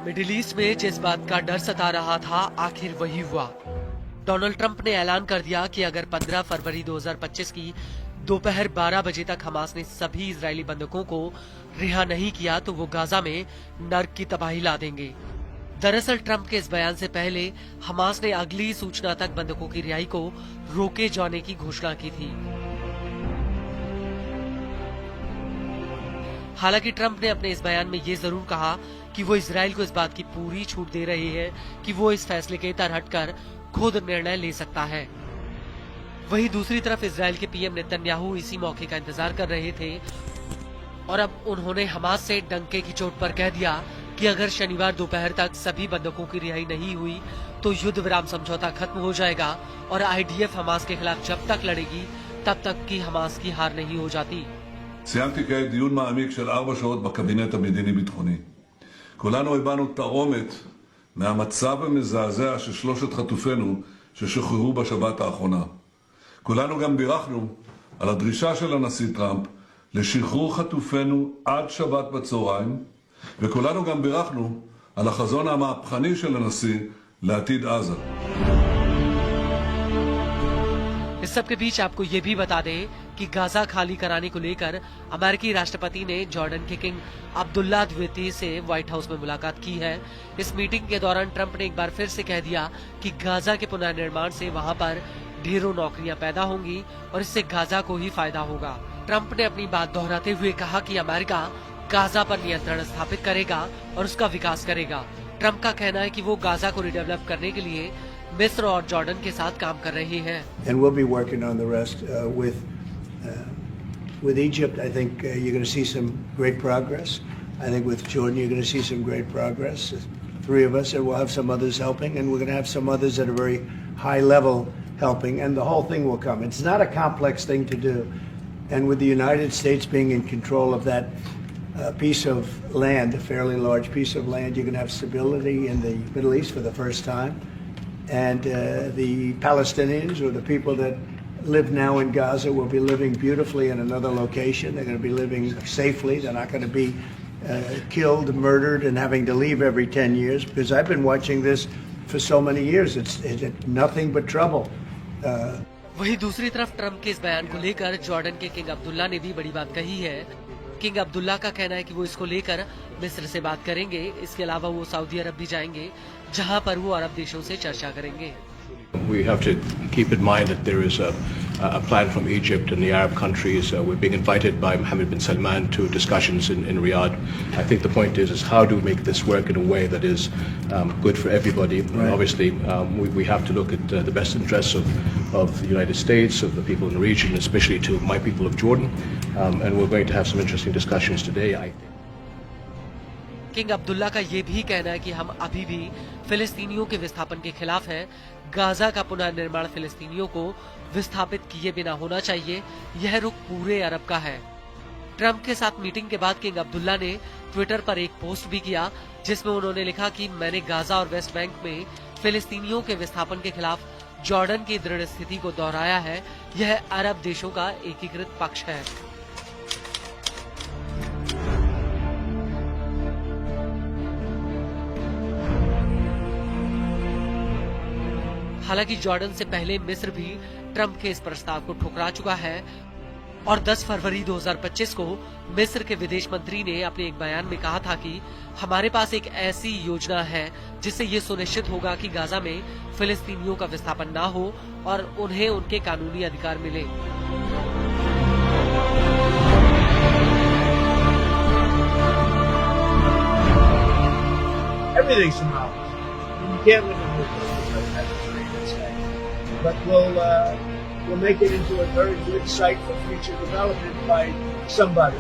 Middle east में जिस बात का डर सता रहा था आखिर वही हुआ। डोनाल्ड ट्रंप ने ऐलान कर दिया कि अगर 15 फरवरी 2025 की दोपहर 12 बजे तक हमास ने सभी इजरायली बंधकों को रिहा नहीं किया तो वो गाजा में नर्क की तबाही ला देंगे। दरअसल ट्रंप के इस बयान से पहले हमास ने अगली सूचना तक बंधकों की रिहाई को रोके जाने की घोषणा की थी। हालांकि ट्रंप ने अपने इस बयान में ये जरूर कहा कि वो इजराइल को इस बात की पूरी छूट दे रहे हैं कि वो इस फैसले के तर हटकर खुद निर्णय ले सकता है। वहीं दूसरी तरफ इजराइल के पीएम नेतन्याहू इसी मौके का इंतजार कर रहे थे और अब उन्होंने हमास से डंके की चोट पर कह दिया कि अगर शनिवार दोपहर तक सभी बंधकों की रिहाई नहीं हुई तो युद्ध विराम समझौता खत्म हो जाएगा और आईडीएफ हमास के खिलाफ जब तक लड़ेगी तब तक की हमास की हार नहीं हो जाती। סיימתי כעת דיון מעמיק של 4 שעות בקבינט המדיני-ביטחוני. כולנו הבנו תרעומת מהמצב המזעזע של 3 חטופינו ששוחררו בשבת האחרונה. כולנו גם בירכנו על הדרישה של הנשיא טראמפ לשחרור חטופינו עד שבת בצהריים, וכולנו גם בירכנו על החזון המהפכני של הנשיא לעתיד עזה. इस सब के बीच आपको ये भी बता दें कि गाजा खाली कराने को लेकर अमेरिकी राष्ट्रपति ने जॉर्डन के किंग अब्दुल्ला द्वितीय से व्हाइट हाउस में मुलाकात की है। इस मीटिंग के दौरान ट्रंप ने एक बार फिर से कह दिया कि गाजा के पुनर्निर्माण से वहां पर ढेरों नौकरियां पैदा होंगी और इससे गाजा को ही फायदा होगा। ट्रंप ने अपनी बात दोहराते हुए कहा कि अमेरिका गाजा पर नियंत्रण स्थापित करेगा और उसका विकास करेगा। ट्रंप का कहना है कि वो गाजा को रिडेवलप करने के लिए मिस्र और जॉर्डन के साथ काम कर रहे हैं। And we'll be working on the rest with Egypt. I think you're going to see some great progress. I think with Jordan you're going to see some great progress. 3 of us, and we'll have some others helping, and we're going to have some others at a very high level helping, and the whole thing will come. It's not a complex thing to do, and with the United States being in control of that piece of land, a fairly large piece of land, you're going to have stability in the Middle East for the first time. And the Palestinians, or the people that live now in Gaza, will be living beautifully in another location. They're going to be living safely. They're not going to be killed, murdered, and having to leave every 10 years. Because I've been watching this for so many years. It's nothing but trouble. वहीं दूसरी तरफ Trump के इस बयान को लेकर Jordan के king Abdullah ने भी बड़ी बात कही है। किंग अब्दुल्ला का कहना है कि वो इसको लेकर मिस्र से बात करेंगे। इसके अलावा वो सऊदी अरब भी जाएंगे, जहां पर वो अरब देशों से चर्चा करेंगे। We have to keep in mind that there is a plan from Egypt and the Arab countries. We're being invited by Mohammed bin Salman to discussions in Riyadh. I think the point is how do we make this work in a way that is good for everybody. Right. Obviously, we have to look at the best interests of the United States, of the people in the region, especially to my people of Jordan. And we're going to have some interesting discussions today, I think. King Abdullah का ये भी कहना है कि हम अभी भी फिलिस्तीनियों के विस्थापन के खिलाफ हैं। गाजा का पुनर्निर्माण फिलिस्तीनियों को विस्थापित किए बिना होना चाहिए। यह रुख पूरे अरब का है। ट्रंप के साथ मीटिंग के बाद किंग अब्दुल्ला ने ट्विटर पर एक पोस्ट भी किया, जिसमें उन्होंने लिखा कि मैंने गाजा और वेस्ट बैंक में फिलिस्तीनियों के विस्थापन के खिलाफ जॉर्डन की दृढ़ स्थिति को दोहराया है। यह अरब देशों का एकीकृत पक्ष है। हालांकि जॉर्डन से पहले मिस्र भी ट्रंप के इस प्रस्ताव को ठुकरा चुका है और 10 फरवरी 2025 को मिस्र के विदेश मंत्री ने अपने एक बयान में कहा था कि हमारे पास एक ऐसी योजना है जिससे ये सुनिश्चित होगा कि गाजा में फिलिस्तीनियों का विस्थापन ना हो और उन्हें उनके कानूनी अधिकार मिले। Everything's about you can't live in but we'll make it into a very good site for future development by somebody.